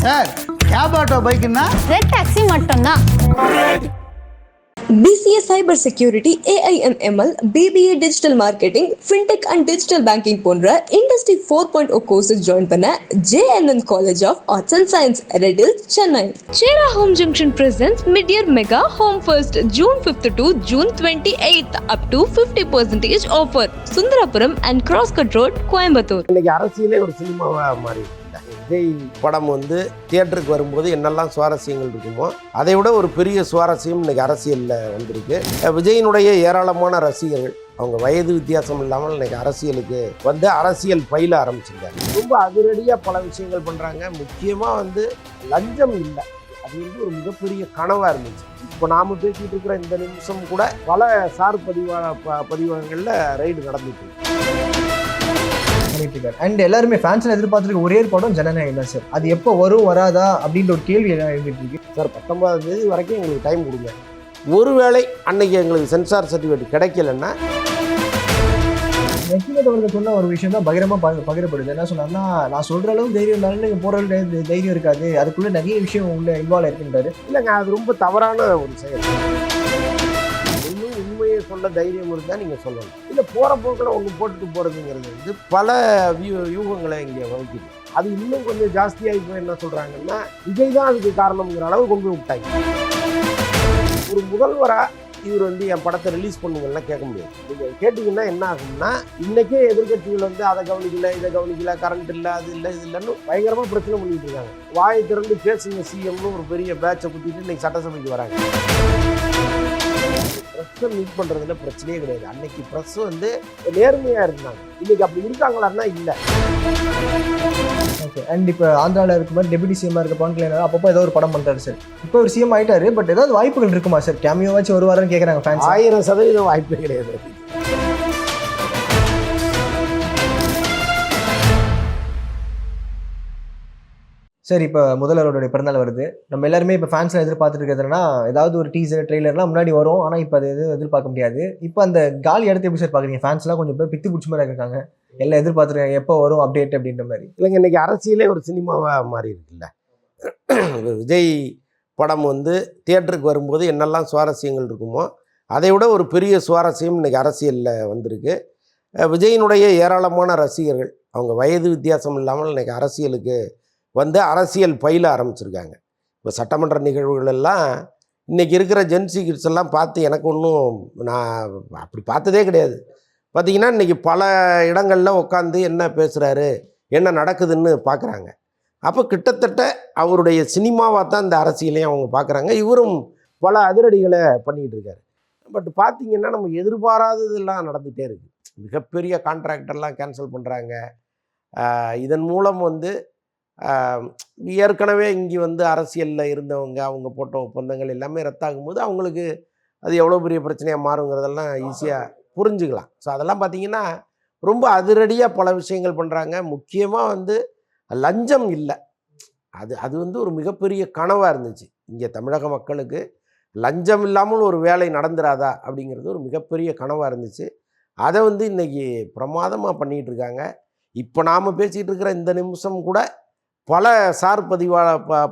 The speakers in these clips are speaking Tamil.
சார் கேப் ஆட்டோ பைக்குன்னா ரெட் டாக்ஸி மட்டும்தான். BCA Cyber Security, AIMML, BBA Digital Marketing, FinTech and Digital Banking போன்ற Industry 4.0 courses join பண்ண JNN College of Arts and Science, Redhill, Chennai. Chera Home Junction presents Mid-Year Mega Home First, June 5th to June 28th, up to 50% offer. Sundarapuram and Crosscut Road, Coimbatore. இன்னைக்கு அரசியலே ஒரு சினிமாவா மாறி விஜய் படம் வந்து தியேட்டருக்கு வரும்போது என்னெல்லாம் சுவாரஸ்யங்கள் இருக்குமோ அதை விட ஒரு பெரிய சுவாரஸ்யம் இன்னைக்கு அரசியலில் வந்திருக்கு. விஜயினுடைய ஏராளமான ரசிகர்கள் அவங்க வயது வித்தியாசம் இல்லாமல் இன்னைக்கு அரசியலுக்கு வந்து அரசியல் பயில ஆரம்பிச்சிருக்காங்க. ரொம்ப அதிரடியாக பல விஷயங்கள் பண்ணுறாங்க. முக்கியமாக வந்து லஞ்சம் இல்லை, அது வந்து ஒரு மிகப்பெரிய கனவாக இருந்துச்சு. இப்போ நாம் பேசிகிட்டு இருக்கிற இந்த நிமிஷம் கூட பல சார் பதிவகங்களில் ரைடு நடந்துட்டு இருக்கு. அண்ட் எல்லாருமே ஃபேன்ஸ்ல எதிர்பார்த்துருக்க ஒரே படம் ஜனநாயகம் தான் சார். அது எப்போ வரும் வராதா அப்படின்ற ஒரு கேள்வி எழுதிட்டு இருக்கு சார். 19ஆம் தேதி வரைக்கும் எங்களுக்கு டைம் கொடுங்க. ஒருவேளை அன்னைக்கு எங்களுக்கு சென்சார் சர்டிஃபிகேட் கிடைக்கலன்னா நெக்கினத் அவர்கள் சொன்ன ஒரு விஷயம் தான் பகிரப்படுது. என்ன சொன்னார்னா, நான் சொல்ற அளவு தைரியம் இருந்தாலும் நீங்கள் போகிற அளவு தைரியம் இருக்காது, அதுக்குள்ளே நிறைய விஷயம் உள்ள இன்வால்வ் இருக்குன்றாரு. இல்லைங்க, அது ரொம்ப தவறான ஒரு செயல். உண்மையை சொல்ல தைரியம் இருந்தால் நீங்கள் சொல்லணும். இல்லை போகிற போக்கில் ஒன்று போட்டுட்டு போகிறதுங்கிறது வந்து பல யூகங்களை இங்கே வகுக்குது. அது இன்னும் கொஞ்சம் ஜாஸ்தியாக இப்போ என்ன சொல்கிறாங்கன்னா, விஜய் தான் அதுக்கு காரணம்ங்கிற அளவு கொண்டு போய் விட்டாங்க. ஒரு முதல்வராக இவர் வந்து என் படத்தை ரிலீஸ் பண்ணுங்கன்னா கேட்க முடியாது. நீங்கள் கேட்டிங்கன்னா என்ன ஆகும்னா, இன்றைக்கே எதிர்கட்சிகள் வந்து அதை கவனிக்கல, இதை கவனிக்கல, கரண்ட் இல்லை, அது இல்லை, இது இல்லைன்னு பயங்கரமாக பிரச்சனை பண்ணிட்டு இருக்காங்க. வாயை திறந்து பேசுங்க சிஎம்னு ஒரு பெரிய பேட்சை குத்திட்டு இன்னைக்கு சட்டசபைக்கு வராங்க. ப்ரெஸ்ஸை மீட் பண்ணுறதுல பிரச்சனையே கிடையாது. அன்னைக்கு ப்ரெஸ் வந்து நேர்மையாக இருந்தாங்க. இன்னைக்கு அப்படி இருக்காங்களான்னா இல்லை. ஓகே. அண்ட் இப்போ ஆந்திராவில் இருக்க மாதிரி டெபுட்டி சிஎம்மாக இருக்க பவன் கல்யாணம் அப்பப்போ ஏதோ ஒரு படம் பண்ணுறாரு சார். இப்போ ஒரு சிஎம் ஆகிட்டாரு, பட் ஏதாவது வாய்ப்புகள் இருக்குமா சார்? கேமியோ வச்சு வருவாருன்னு கேட்குறாங்க ஃபேன்ஸ். 1000% வாய்ப்பு கிடையாது. சார், இப்போ முதல்வருடைய பிறந்தநாள் வருது. நம்ம எல்லாருமே இப்போ ஃபேன்ஸில் எதிர்பார்த்துட்டு இருக்கிறதுனா ஏதாவது ஒரு டீசர் ட்ரெய்லர்லாம் முன்னாடி வரும், ஆனால் இப்போ அது எதுவும் எதிர்பார்க்க முடியாது. இப்போ அந்த காலி இடத்த எப்படி சார் பார்க்குறீங்க? ஃபேன்ஸ்லாம் கொஞ்சம் பேர் பித்து பிடிச்ச மாதிரி இருக்காங்க, எல்லாம் எதிர்பார்த்துருக்காங்க எப்போ வரும் அப்டேட் அப்படின்ற மாதிரி. இல்லைங்க, இன்றைக்கி அரசியலே ஒரு சினிமாவாக மாறி இருக்குல்ல. விஜய் படம் வந்து தியேட்டருக்கு வரும்போது என்னெல்லாம் சுவாரஸ்யங்கள் இருக்குமோ அதை விட ஒரு பெரிய சுவாரஸ்யம் இன்றைக்கி அரசியலில் வந்திருக்கு. விஜயினுடைய ஏராளமான ரசிகர்கள் அவங்க வயது வித்தியாசம் இல்லாமல் இன்றைக்கி அரசியலுக்கு வந்து அரசியல் பயில ஆரம்பிச்சிருக்காங்க. இப்போ சட்டமன்ற நிகழ்வுகள் எல்லாம் இன்றைக்கி இருக்கிற ஜென்சி கிட்ஸ் எல்லாம் பார்த்து எனக்கு ஒன்றும் நான் அப்படி பார்த்ததே கிடையாது. பார்த்திங்கன்னா இன்றைக்கி பல இடங்களில் உட்காந்து என்ன பேசுகிறாரு, என்ன நடக்குதுன்னு பார்க்குறாங்க. அப்போ கிட்டத்தட்ட அவருடைய சினிமாவாக தான் இந்த அரசியலையும் அவங்க பார்க்குறாங்க. இவரும் பல அதிரடிகளை பண்ணிகிட்டு இருக்காரு. பட் பார்த்திங்கன்னா நம்ம எதிர்பாராததெல்லாம் நடந்துகிட்டே இருக்குது. மிகப்பெரிய கான்ட்ராக்டர்லாம் கேன்சல் பண்ணுறாங்க. இதன் மூலம் வந்து ஏற்கனவே இங்கே வந்து அரசியலில் இருந்தவங்க அவங்க போட்ட ஒப்பந்தங்கள் எல்லாமே ரத்தாகும்போது அவங்களுக்கு அது எவ்வளோ பெரிய பிரச்சனையாக மாறுங்கிறதெல்லாம் ஈஸியாக புரிஞ்சுக்கலாம். ஸோ அதெல்லாம் பார்த்திங்கன்னா ரொம்ப அதிரடியாக பல விஷயங்கள் பண்ணுறாங்க. முக்கியமாக வந்து லஞ்சம் இல்லை, அது வந்து ஒரு மிகப்பெரிய கனவாக இருந்துச்சு. இங்கே தமிழக மக்களுக்கு லஞ்சம் இல்லாமல் ஒரு வேலை நடந்துராதா அப்படிங்கிறது ஒரு மிகப்பெரிய கனவாக இருந்துச்சு. அதை வந்து இன்றைக்கி பிரமாதமாக பண்ணிகிட்டு இருக்காங்க. இப்போ நாம் பேசிகிட்டு இருக்கிற இந்த நிமிஷம் கூட பல சார்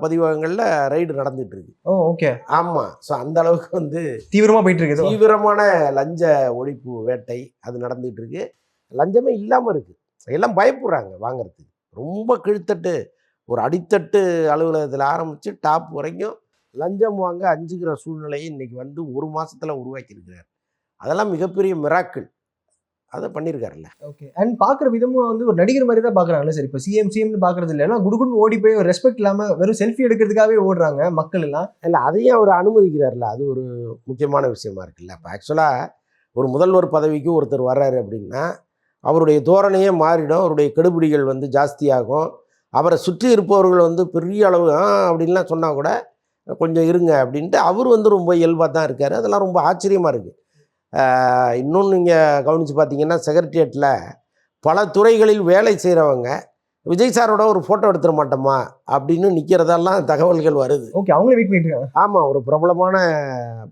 பதிவகங்களில் ரைடு நடந்துட்டு இருக்கு. ஓகே. ஆமாம். ஸோ அந்த அளவுக்கு வந்து தீவிரமாக போயிட்டு இருக்கு. தீவிரமான லஞ்ச ஒழிப்பு வேட்டை அது நடந்துகிட்டு இருக்கு. லஞ்சமே இல்லாமல் இருக்குது. எல்லாம் பயப்படுறாங்க வாங்கிறதுக்கு. ரொம்ப கீழ்த்தட்டு ஒரு அடித்தட்டு அலுவலகத்தில் ஆரம்பித்து டாப் வரைக்கும் லஞ்சம் வாங்க அஞ்சுக்கிற சூழ்நிலையை இன்றைக்கி வந்து ஒரு மாதத்தில் உருவாக்கியிருக்கிறார். அதெல்லாம் மிகப்பெரிய மிராக்கிள். அதை பண்ணியிருக்காருல்ல. ஓகே. அண்ட் பார்க்குற விதமும் வந்து ஒரு நடிகர் மாதிரி தான் பார்க்குறாங்கல்ல சார். இப்போ சிஎம்னு பார்க்குறது இல்லை, எல்லாம் குடுகுடுன்னு ஓடி போய் ஒரு ரெஸ்பெக்ட் இல்லாமல் வெறும் செல்ஃபி எடுக்கிறதுக்காகவே ஓடுறாங்க மக்கள் எல்லாம். இல்லை, அதையும் அவர் அனுமதிக்கிறார்ல, அது ஒரு முக்கியமான விஷயமா இருக்குல்ல. இப்போ ஆக்சுவலாக ஒரு முதல்வர் பதவிக்கு ஒருத்தர் வர்றாரு அப்படின்னா அவருடைய தோரணையே மாறிடும், அவருடைய கெடுபிடிகள் வந்து ஜாஸ்தியாகும். அவரை சுற்றி இருப்பவர்கள் வந்து பெரிய அளவு அப்படின்லாம் சொன்னால் கூட கொஞ்சம் இருங்க அப்படின்ட்டு அவர் வந்து ரொம்ப இயல்பாக தான் இருக்கார். அதெல்லாம் ரொம்ப ஆச்சரியமாக இருக்குது. இன்னொன்று நீங்கள் கவனித்து பார்த்தீங்கன்னா செக்ரட்டரியேட்டில் பல துறைகளில் வேலை செய்கிறவங்க விஜய் சாரோட ஒரு ஃபோட்டோ எடுத்துட மாட்டோமா அப்படின்னு நிற்கிறதெல்லாம் தகவல்கள் வருது. ஓகே, அவங்களே வெயிட் பண்ணிட்டுருக்காங்க. ஆமாம், ஒரு பிரபலமான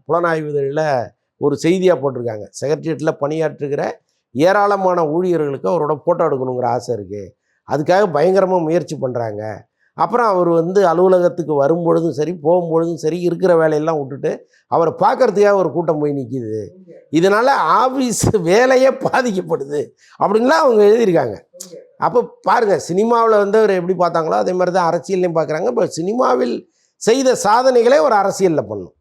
புலனாய்வு இதழில் ஒரு செய்தியாக போட்டிருக்காங்க. செக்ரட்டரியேட்டில் பணியாற்றுகிற ஏராளமான ஊழியர்களுக்கு அவரோட ஃபோட்டோ எடுக்கணுங்கிற ஆசை இருக்குது, அதுக்காக பயங்கரமாக முயற்சி பண்ணுறாங்க அப்புறம் அவர் வந்து அலுவலகத்துக்கு வரும்பொழுதும் சரி போகும்பொழுதும் சரி இருக்கிற வேலையெல்லாம் விட்டுட்டு அவரை பார்க்கறதுக்காக ஒரு கூட்டம் போய் நிற்கிது. இதனால் ஆஃபீஸ் வேலையே பாதிக்கப்படுது அப்படின்லாம் அவங்க எழுதியிருக்காங்க. அப்போ பாருங்கள், சினிமாவில் வந்து அவர் எப்படி பார்த்தாங்களோ அதே மாதிரி தான் அரசியல்லையும் பார்க்குறாங்க. இப்போ சினிமாவில் செய்த சாதனைகளே ஒரு அரசியலில் பண்ணும்.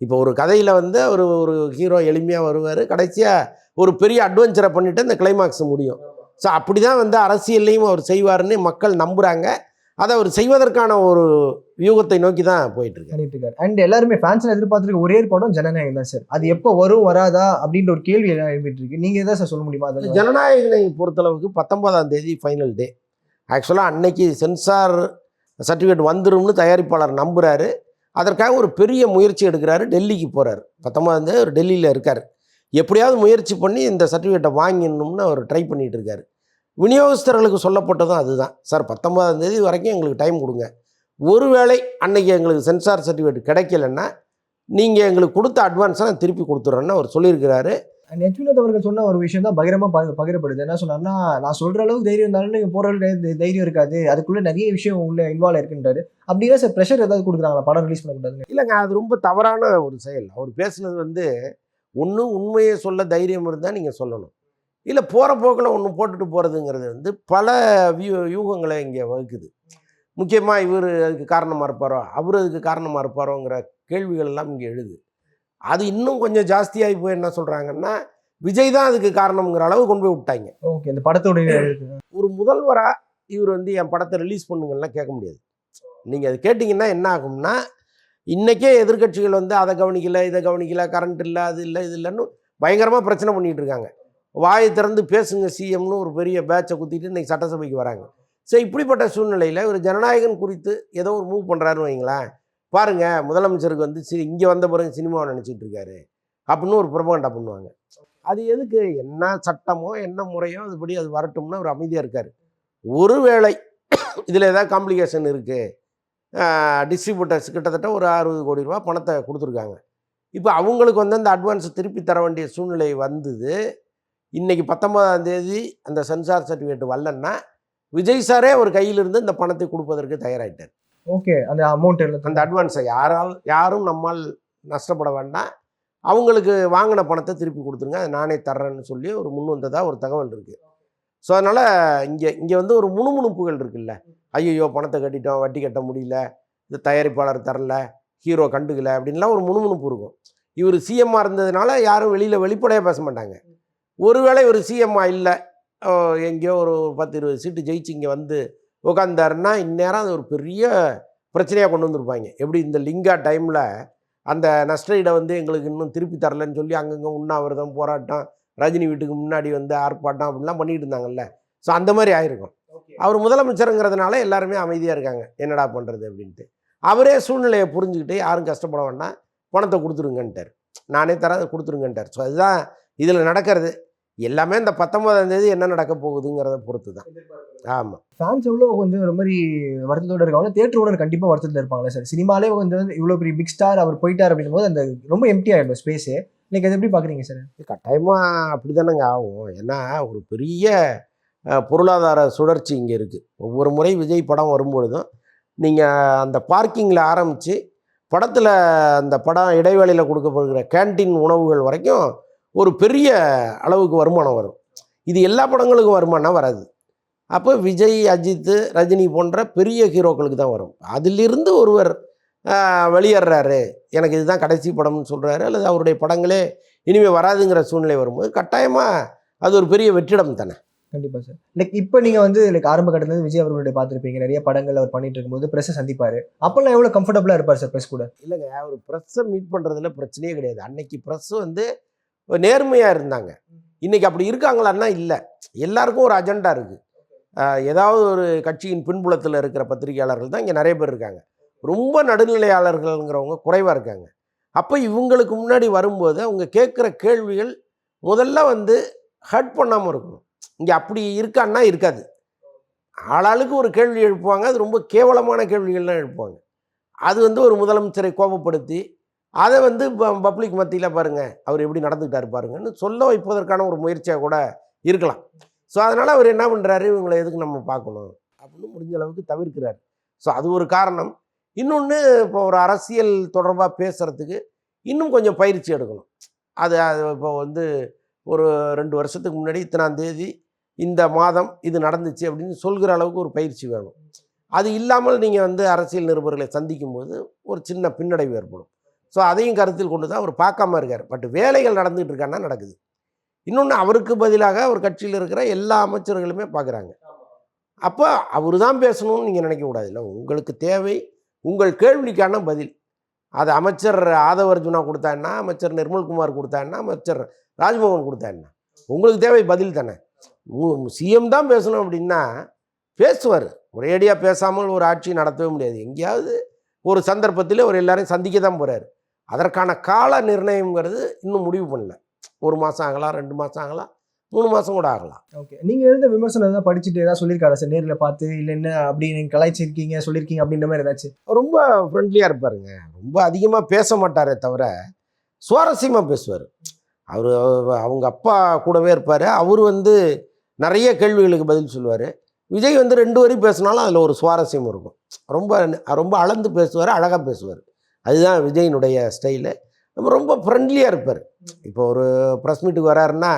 இப்போ ஒரு கதையில் வந்து ஒரு ஹீரோ எளிமையாக வருவார், கடைசியாக ஒரு பெரிய அட்வென்ச்சரை பண்ணிவிட்டு இந்த கிளைமாக்ஸ் முடியும். ஸோ அப்படி தான் வந்து அரசியல்லையும் அவர் செய்வார்னு மக்கள் நம்புகிறாங்க. அதை அவர் செய்வதற்கான ஒரு வியூகத்தை நோக்கி தான் போயிட்டுருக்காரு. அண்ட் எல்லாருமே ஃபேன்ஸில் எதிர்பார்த்துருக்க ஒரே படம் ஜனநாயகம் தான் சார். அது எப்போ வரும் வராதா அப்படின்ற ஒரு கேள்வி எல்லாம் எழுப்பிட்டு இருக்கு. நீங்கள் எதாவது சார் சொல்ல முடியுமா? அதில் ஜனநாயகனை பொறுத்தளவுக்கு 19ஆம் தேதி ஃபைனல் டே. ஆக்சுவலாக அன்னைக்கு சென்சார் சர்டிஃபிகேட் வந்துரும்னு தயாரிப்பாளர் நம்புகிறாரு. அதற்காக ஒரு பெரிய முயற்சி எடுக்கிறாரு. டெல்லிக்கு போகிறார். 19ஆம் தேதி அவர் டெல்லியில் இருக்கார். எப்படியாவது முயற்சி பண்ணி இந்த சர்டிஃபிகேட்டை வாங்கிடணும்னு அவர் ட்ரை பண்ணிகிட்டு இருக்கார். விநியோகஸ்தர்களுக்கு சொல்லப்பட்டதும் அதுதான், சார் 19ஆம் தேதி வரைக்கும் எங்களுக்கு டைம் கொடுங்க, ஒருவேளை அன்னைக்கு எங்களுக்கு சென்சார் சர்டிஃபிகேட் கிடைக்கலன்னா நீங்கள் எங்களுக்கு கொடுத்த அட்வான்ஸை நான் திருப்பி கொடுத்துட்றேன்னு அவர் சொல்லியிருக்கிறாரு. நெச்சுவினோத் அவர்கள் சொன்ன ஒரு விஷயம் தான் பகிரமாக பகிரப்படுது. என்ன சொன்னார்னா, நான் சொல்கிற அளவுக்கு தைரியம் இருந்தாலும் நீங்கள் போகிற அளவுக்கு தைரியம் இருக்காது, அதுக்குள்ளே நிறைய விஷயம் உள்ள இன்வால்வ் இருக்குன்றாரு. அப்படின்னா சார் ப்ரெஷர் ஏதாவது கொடுக்குறாங்களா படம் ரிலீஸ் பண்ணக்கூடாதுன்னு? இல்லைங்க, அது ரொம்ப தவறான ஒரு செயல். அவர் பேசுனது வந்து ஒன்று உண்மையை சொல்ல தைரியம் இருந்தால் நீங்கள் சொல்லணும், இல்லை போகிற போக்கில் ஒன்று போட்டுட்டு போகிறதுங்கிறது வந்து பல யூகங்களை இங்கே வகுக்குது. முக்கியமாக இவர் அதுக்கு காரணமாக இருப்பாரோ, அவர் அதுக்கு காரணமாக இருப்பாரோங்கிற கேள்விகள் எல்லாம் இங்கே எழுது. அது இன்னும் கொஞ்சம் ஜாஸ்தியாகி போய் என்ன சொல்கிறாங்கன்னா, விஜய் தான் அதுக்கு காரணம்ங்கிற அளவு கொண்டு போய் விட்டாங்க. ஓகே, இந்த படத்தோடைய ஒரு முதல்வராக இவர் வந்து என் படத்தை ரிலீஸ் பண்ணுங்கலாம் கேட்க முடியாது. நீங்கள் அது கேட்டிங்கன்னா என்ன ஆகும்னா, இன்றைக்கே எதிர்க்கட்சிகள் வந்து அதை கவனிக்கலை, இதை கவனிக்கலை, கரண்ட் இல்லை, அது இல்லை, இது இல்லைன்னு பயங்கரமாக பிரச்சனை பண்ணிகிட்டு இருக்காங்க. வாயை திறந்து பேசுங்க சிஎம்னு ஒரு பெரிய பேட்சை குத்திட்டு இன்றைக்கி சட்டசபைக்கு வராங்க. ஸோ இப்படிப்பட்ட சூழ்நிலையில் ஒரு ஜனநாயகன் குறித்து ஏதோ ஒரு மூவ் பண்ணுறாருன்னு வைங்களேன், பாருங்கள் முதலமைச்சருக்கு வந்து இங்கே வந்த பிறகு சினிமாவை நினச்சிட்டு இருக்காரு அப்படின்னு ஒரு புரபகண்டா பண்ணுவாங்க. அது எதுக்கு? என்ன சட்டமோ என்ன முறையோ அதுபடி அது வரட்டும்னு அவர் அமைதியாக இருக்கார். ஒருவேளை இதில் ஏதாவது காம்ப்ளிகேஷன் இருக்குது, டிஸ்ட்ரிபியூட்டர்ஸ் கிட்டத்தட்ட ஒரு 60 கோடி ரூபா பணத்தை கொடுத்துருக்காங்க. இப்போ அவங்களுக்கு வந்து அந்த அட்வான்ஸை திருப்பி தர வேண்டிய சூழ்நிலை வந்தது. இன்றைக்கி 19ஆம் தேதி அந்த சென்சார் சர்டிஃபிகேட் வரலன்னா விஜய் சாரே ஒரு கையிலிருந்து இந்த பணத்தை கொடுப்பதற்கு தயாராகிட்டார். ஓகே, அந்த அமௌண்ட் அந்த அட்வான்ஸை யாரும் நம்மால் நஷ்டப்பட வேண்டாம், அவங்களுக்கு வாங்கின பணத்தை திருப்பி கொடுத்துருங்க, அதை நானே தர்றேன்னு சொல்லி ஒரு முன் வந்ததாக ஒரு தகவல் இருக்குது. ஸோ அதனால் இங்கே வந்து ஒரு முணுமுணுப்புகள் இருக்குல்ல, ஐயோ பணத்தை கட்டிட்டோம், வட்டி கட்ட முடியல, இது தயாரிப்பாளர் தரல, ஹீரோ கண்டுக்கலை அப்படின்லாம் ஒரு முணுமுணுப்பு இருக்கும். இவர் சிஎம்மாக இருந்ததுனால யாரும் வெளிப்படையாக பேச மாட்டாங்க. ஒருவேளை ஒரு சிஎம்மாக இல்லை, எங்கேயோ ஒரு 10-20 சீட்டு ஜெயிச்சு இங்கே வந்து உட்காந்தாருன்னா இந்நேரம் அது ஒரு பெரிய பிரச்சனையாக கொண்டு வந்திருப்பாங்க. எப்படி இந்த லிங்கா டைமில் அந்த நஷ்டஈடை வந்து எங்களுக்கு இன்னும் திருப்பி தரலன்னு சொல்லி அங்கங்கே உண்ணாவிரதம், போராட்டம், ரஜினி வீட்டுக்கு முன்னாடி வந்து ஆர்ப்பாட்டம் அப்படின்லாம் பண்ணிட்டு இருந்தாங்கல்ல. ஸோ அந்த மாதிரி ஆயிருக்கும். அவர் முதலமைச்சருங்கிறதுனால எல்லாருமே அமைதியாக இருக்காங்க, என்னடா பண்ணுறது அப்படின்ட்டு. அவரே சூழ்நிலையை புரிஞ்சுக்கிட்டு யாரும் கஷ்டப்பட வேண்டாம், பணத்தை கொடுத்துருங்கன்ட்டார், நானே தர அதை கொடுத்துருங்கன்ட்டார். ஸோ அதுதான் இதில் நடக்கிறது. எல்லாமே இந்த 19ஆம் தேதி என்ன நடக்க போகுதுங்கிறத பொறுத்து தான். ஆமாம், ஃபேன்ஸ் எவ்வளோ கொஞ்சம் ஒரு மாதிரி வருத்தத்தோடு இருக்காங்க, தேட்டர் ஓனர் கண்டிப்பாக வருத்தத்தில் இருப்பாங்களே சார். சினிமாலே வந்து இவ்வளோ பெரிய பிக் ஸ்டார் அவர் போயிட்டார் அப்படின்னும் போது அந்த ரொம்ப எம்டி ஆகிடும் ஸ்பேஸு. நீங்கள் அதை எப்படி பார்க்குறீங்க சார்? கட்டாயமாக அப்படி தானேங்க ஆகும். ஏன்னா ஒரு பெரிய பொருளாதார சுழற்சி இங்கே இருக்குது. ஒவ்வொரு முறை விஜய் படம் வரும்பொழுதும் நீங்கள் அந்த பார்க்கிங்கில் ஆரம்பித்து படத்தில் அந்த படம் இடைவேளையில் கொடுக்கப்படுகிற கேன்டீன் உணவுகள் வரைக்கும் ஒரு பெரிய அளவுக்கு வருமானம் வரும். இது எல்லா படங்களுக்கும் வருமானம் வராது. அப்போ விஜய், அஜித், ரஜினி போன்ற பெரிய ஹீரோக்களுக்கு தான் வரும். அதிலிருந்து ஒருவர் வெளியேறாரு, எனக்கு இதுதான் கடைசி படம்னு சொல்கிறாரு, அல்லது அவருடைய படங்களே இனிமேல் வராதுங்கிற சூழ்நிலை வரும்போது கட்டாயமாக அது ஒரு பெரிய வெற்றிடம் தானே. கண்டிப்பாக சார். இப்போ நீங்கள் வந்து ஆரம்ப கட்டத்தில் விஜய் அவர்களுடைய பார்த்துருப்பீங்க, நிறைய படங்கள் அவர் பண்ணிட்டு இருக்கும்போது ப்ரெஸ்ஸை சந்திப்பார். அப்போல்லாம் எவ்வளோ கம்ஃபர்டபுளாக இருப்பார் சார் ப்ரெஸ் கூட? இல்லைங்க, அவர் ப்ரெஸ்ஸை மீட் பண்ணுறதுல பிரச்சனையே கிடையாது. அன்னைக்கு ப்ரெஸ் வந்து நேர்மையாக இருந்தாங்க. இன்றைக்கி அப்படி இருக்காங்களான்னா இல்லை. எல்லாருக்கும் ஒரு அஜெண்டா இருக்குது. ஏதாவது ஒரு கட்சியின் பின்புலத்தில் இருக்கிற பத்திரிகையாளர்கள் தான் இங்கே நிறைய பேர் இருக்காங்க. ரொம்ப நடுநிலையாளர்கள்ங்கிறவங்க குறைவாக இருக்காங்க. அப்போ இவங்களுக்கு முன்னாடி வரும்போது அவங்க கேட்குற கேள்விகள் முதல்ல வந்து ஹர்ட் பண்ணாமல் இருக்கணும். இங்கே அப்படி இருக்கான்னா இருக்காது. ஆளாளுக்கு ஒரு கேள்வி எழுப்புவாங்க, அது ரொம்ப கேவலமான கேள்விகள்லாம் எழுப்புவாங்க. அது வந்து ஒரு முதலமைச்சரை கோபப்படுத்தி அதை வந்து பப்ளிக் மத்தியில் பாருங்கள் அவர் எப்படி நடந்துக்கிட்டாரு பாருங்கன்னு சொல்ல வைப்பதற்கான ஒரு முயற்சியாக கூட இருக்கலாம். ஸோ அதனால் அவர் என்ன பண்ணுறாரு, இவங்களை எதுக்கு நம்ம பார்க்கணும் அப்படின்னு முடிஞ்ச அளவுக்கு தவிர்க்கிறார். ஸோ அது ஒரு காரணம். இன்னொன்று, இப்போ ஒரு அரசியல் தொடர்பாக பேசுகிறதுக்கு இன்னும் கொஞ்சம் பயிற்சி எடுக்கணும். அது இப்போ வந்து ஒரு 2 வருஷத்துக்கு முன்னாடி இத்தனாம் தேதி இந்த மாதம் இது நடந்துச்சு அப்படின்னு சொல்கிற அளவுக்கு ஒரு பயிற்சி வேணும். அது இல்லாமல் நீங்கள் வந்து அரசியல் நிருபர்களை சந்திக்கும் போது ஒரு சின்ன பின்னடைவு ஏற்படும். ஸோ அதையும் கருத்தில் கொண்டு தான் அவர் பார்க்காம இருக்கார். பட் வேலைகள் நடந்துகிட்டு இருக்கான்னா நடக்குது. இன்னொன்று, அவருக்கு பதிலாக ஒரு கட்சியில் இருக்கிற எல்லா அமைச்சர்களுமே பார்க்குறாங்க. அப்போ அவர் தான் பேசணும்னு நீங்கள் நினைக்கக்கூடாது. இல்லை, உங்களுக்கு தேவை உங்கள் கேள்விக்கான பதில். அது அமைச்சர் ஆதவர்ஜுனா கொடுத்தா என்ன, அமைச்சர் நிர்மல்குமார் கொடுத்தா என்ன, அமைச்சர் ராஜ்மோகன் கொடுத்தா என்ன, உங்களுக்கு தேவை பதில் தானே. சிஎம் தான் பேசணும் அப்படின்னா பேசுவார். ஒரேடியாக பேசாமல் ஒரு ஆட்சி நடத்தவே முடியாது. எங்கேயாவது ஒரு சந்தர்ப்பத்தில் ஒரு எல்லாரையும் சந்திக்க தான் போகிறார். அதற்கான கால நிர்ணயங்கிறது இன்னும் முடிவு பண்ணல. 1 மாதம் ஆகலாம், 2 மாதம் ஆகலாம், 3 மாதம் கூட ஆகலாம். ஓகே, நீங்கள் எழுந்த விமர்சனம் எதாவது படிச்சுட்டு ஏதாவது சொல்லியிருக்காரா சார்? நேரில் பார்த்து இல்லை என்ன அப்படி நீங்கள் கலாய்ச்சிருக்கீங்க சொல்லியிருக்கீங்க அப்படின்ற மாதிரி ஏதாச்சும்? ரொம்ப ஃப்ரெண்ட்லியாக இருப்பாருங்க. ரொம்ப அதிகமாக பேச மாட்டாரே தவிர சுவாரஸ்யமாக பேசுவார். அவர் அவங்க அப்பா கூடவே இருப்பார். அவர் வந்து நிறைய கேள்விகளுக்கு பதில் சொல்லுவார். விஜய் வந்து 2 வரி பேசினாலும் அதில் ஒரு சுவாரஸ்யம் இருக்கும். ரொம்ப ரொம்ப அளந்து பேசுவார், அழகாக பேசுவார். அதுதான் விஜயினுடைய ஸ்டைலு. நம்ம ரொம்ப ஃப்ரெண்ட்லியாக இருப்பார். இப்போ ஒரு ப்ரெஸ் மீட்டுக்கு வராருன்னா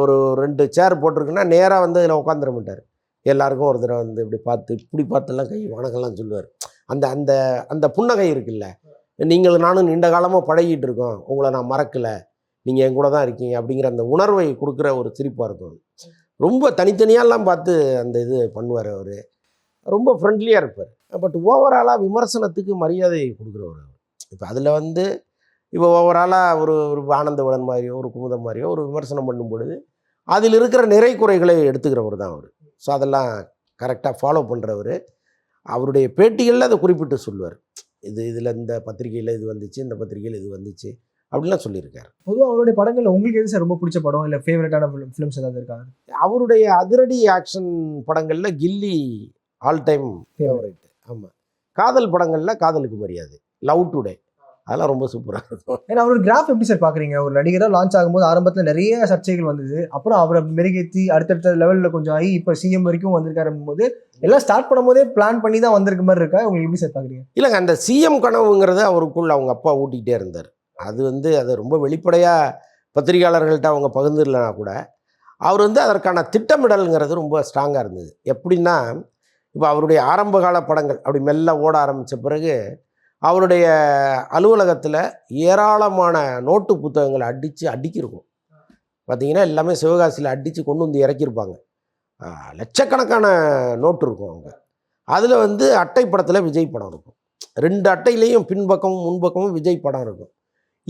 ஒரு 2 சேர் போட்டிருக்குன்னா நேராக வந்து அதில் உட்காந்துட மாட்டார். எல்லாருக்கும் ஒரு தடவை வந்து இப்படி பார்த்து இப்படி பார்த்தெல்லாம் கை வணக்கம்லாம் சொல்லுவார். அந்த அந்த அந்த புன்னகை இருக்குல்ல, நீங்கள் நானும் நீண்ட காலமாக பழகிட்டு இருக்கோம், உங்களை நான் மறக்கலை, நீங்கள் என் கூட தான் இருக்கீங்க அப்படிங்கிற அந்த உணர்வை கொடுக்குற ஒரு சிரிப்பாக இருக்கும். ரொம்ப தனித்தனியாலாம் பார்த்து அந்த இது பண்ணுவார். அவர் ரொம்ப ஃப்ரெண்ட்லியாக இருப்பார். பட் ஓவராலாக விமர்சனத்துக்கு மரியாதை கொடுக்குறவர் அவர். இப்போ அதில் வந்து இப்போ ஓவராலாக ஒரு ஆனந்தவடன் மாதிரியோ ஒரு குமுதம் மாதிரியோ ஒரு விமர்சனம் பண்ணும் பொழுது அதில் இருக்கிற நிறை குறைகளை எடுத்துக்கிறவர் தான் அவர். ஸோ அதெல்லாம் கரெக்டாக ஃபாலோ பண்ணுறவர். அவருடைய பேட்டிகளில் அதை குறிப்பிட்டு சொல்லுவார். இதில் இந்த பத்திரிகையில் இது வந்துச்சு, இந்த பத்திரிகையில் இது வந்துச்சு அப்படின்லாம் சொல்லியிருக்காரு. பொதுவாக அவருடைய படங்களில் உங்களுக்கு எது சார் ரொம்ப பிடிச்ச படம், இல்லை ஃபேவரட்டான ஃபிலிம்ஸ் ஏதாவது இருக்காங்க? அவருடைய அதிரடி ஆக்ஷன் படங்களில் கில்லி ஆல் டைம் ஃபேவரைட். ஆமாம், காதல் படங்களில் காதலுக்கு மரியாதை, லவ் டுடே, அதெல்லாம் ரொம்ப சூப்பராக இருக்கும். ஏன்னா அவரோட கிராஃப் எப்படி சார் பார்க்குறீங்க? ஒரு நடிகராக லான்ச் ஆகும்போது ஆரம்பத்தில் நிறைய சர்ச்சைகள் வந்தது, அப்புறம் அவரை மெருகேற்றி அடுத்தடுத்த லெவலில் கொஞ்சம் ஆகி இப்போ சிஎம் வரைக்கும் வந்திருக்காரு போது எல்லாம் ஸ்டார்ட் பண்ணும்போதே பிளான் பண்ணி தான் வந்திருக்க மாதிரி இருக்கா? உங்களுக்கு எப்படி சார் பார்க்குறீங்க? இல்லைங்க, அந்த சிஎம் கனவுங்கிறது அவருக்குள்ள அவங்க அப்பா ஊட்டிகிட்டே இருந்தார். அது வந்து அதை ரொம்ப வெளிப்படையாக பத்திரிகையாளர்கள்ட்ட அவங்க பகிர்ந்துடலனா கூட அவர் வந்து அதற்கான திட்டமிடல்ங்கிறது ரொம்ப ஸ்ட்ராங்காக இருந்தது. எப்படின்னா, இப்போ அவருடைய ஆரம்பகால படங்கள் அப்படி மெல்ல ஓட ஆரம்பித்த பிறகு அவருடைய அலுவலகத்தில் ஏராளமான நோட்டு புத்தகங்களை அடுக்கியிருக்கும். பார்த்திங்கன்னா எல்லாமே சிவகாசியில் அடித்து கொண்டு வந்து இறக்கியிருப்பாங்க. லட்சக்கணக்கான நோட்டு இருக்கும். அவங்க அதில் வந்து அட்டைப்படத்தில் விஜய் படம் இருக்கும். 2 அட்டையிலையும் பின்பக்கமும் முன்பக்கமும் விஜய் படம் இருக்கும்.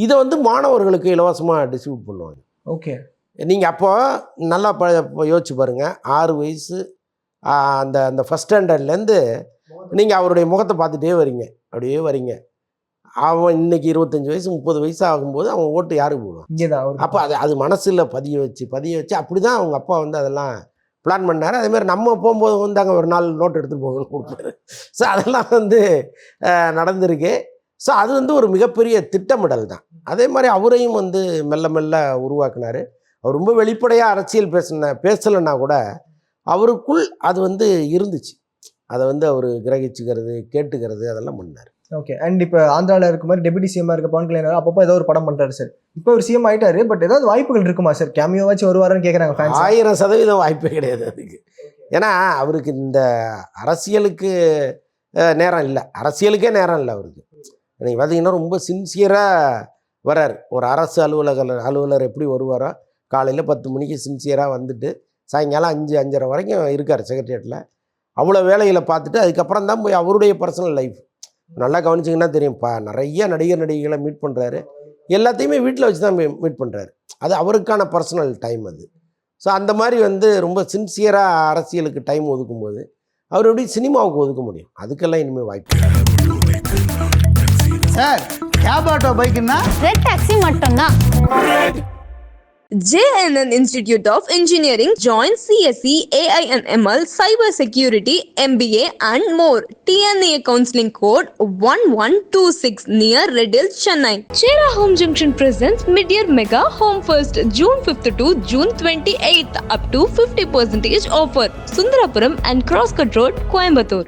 இதை வந்து மாணவர்களுக்கு இலவசமாக டிஸ்ட்ரிபியூட் பண்ணுவாங்க. ஓகே, நீங்கள் அப்போ நல்லா யோசிச்சு பாருங்கள். 6 வயசு அந்த அந்த ஃபஸ்ட் ஸ்டாண்டர்ட்லேருந்து நீங்கள் அவருடைய முகத்தை பார்த்துட்டே அப்படியே வரீங்க. அவன் இன்னைக்கு 25 வயசு 30 வயசு ஆகும்போது அவன் ஓட்டு யாருக்கு போடுவான்? இங்கே தான். அப்போ அது மனசில் பதிய வச்சு அப்படி தான் அவங்க அப்பா வந்து அதெல்லாம் பிளான் பண்ணார். அதேமாதிரி நம்ம போகும்போது வந்து அங்கே ஒரு 4 நோட்டு எடுத்துகிட்டு போகணும்னு கொடுப்பாரு. ஸோ அதெல்லாம் வந்து நடந்திருக்கு. ஸோ அது வந்து ஒரு மிகப்பெரிய திட்டமிடல் தான். அதே மாதிரி அவரையும் வந்து மெல்ல மெல்ல உருவாக்குனார். அவர் ரொம்ப வெளிப்படையாக அரசியல் பேசலைன்னா கூட அவருக்குள் அது வந்து இருந்துச்சு. அதை வந்து அவர் கிரகிச்சுக்கிறது, கேட்டுக்கிறது, அதெல்லாம் பண்ணார். ஓகே, அண்ட் இப்போ ஆந்திராவில் இருக்க மாதிரி டெபுட்டி சிஎம்மாக இருக்க பவன் கல்யாணம் அப்பப்போ ஏதோ ஒரு படம் பண்ணுறாரு சார். இப்போ ஒரு சிஎம் ஆகிட்டாரு, பட் ஏதாவது வாய்ப்புகள் இருக்குமா சார்? கேமியோவாச்சும் வருவாருன்னு கேட்குறாங்க ஃபேன்ஸ். 1000% வாய்ப்பே கிடையாது அதுக்கு. ஏன்னா அவருக்கு இந்த அரசியலுக்கு நேரம் இல்லை, அரசியலுக்கே நேரம் இல்லை அவருக்கு. நீங்கள் பார்த்தீங்கன்னா ரொம்ப சின்சியராக வரார். ஒரு அரசு அலுவலர் எப்படி வருவாரோ, காலையில் 10 மணிக்கு சின்சியராக வந்துட்டு சாயங்காலம் 5-5:30 வரைக்கும் இருக்கார் செக்ரட்டேரியட்டில். அவ்வளோ வேலைகளை பார்த்துட்டு அதுக்கப்புறம் தான் போய் அவருடைய பர்சனல் லைஃப் நல்லா கவனிச்சிங்கன்னா தெரியும்ப்பா. நிறைய நடிகர்களை மீட் பண்ணுறாரு, எல்லாத்தையுமே வீட்டில் வச்சு தான் மீட் பண்ணுறாரு. அது அவருக்கான பர்சனல் டைம் அது. ஸோ அந்த மாதிரி வந்து ரொம்ப சின்சியராக அரசியலுக்கு டைம் ஒதுக்கும்போது அவர் எப்படி சினிமாவுக்கு ஒதுக்க முடியும்? அதுக்கெல்லாம் இனிமேல் வாய்ப்பு. சார், கேப் ஆட்டோ பைக்குன்னா ரெட் டாக்ஸி மட்டும்தான். JNN Institute of Engineering. Join CSE, AI and ML, Cyber Security, MBA and more. TNA counseling code 1126 near Red Hills, Chennai. Chera Home Junction presents Mid-Year Mega Home First June 5th to June 28th up to 50% offer. Sundarapuram and Crosscut Road, Coimbatore.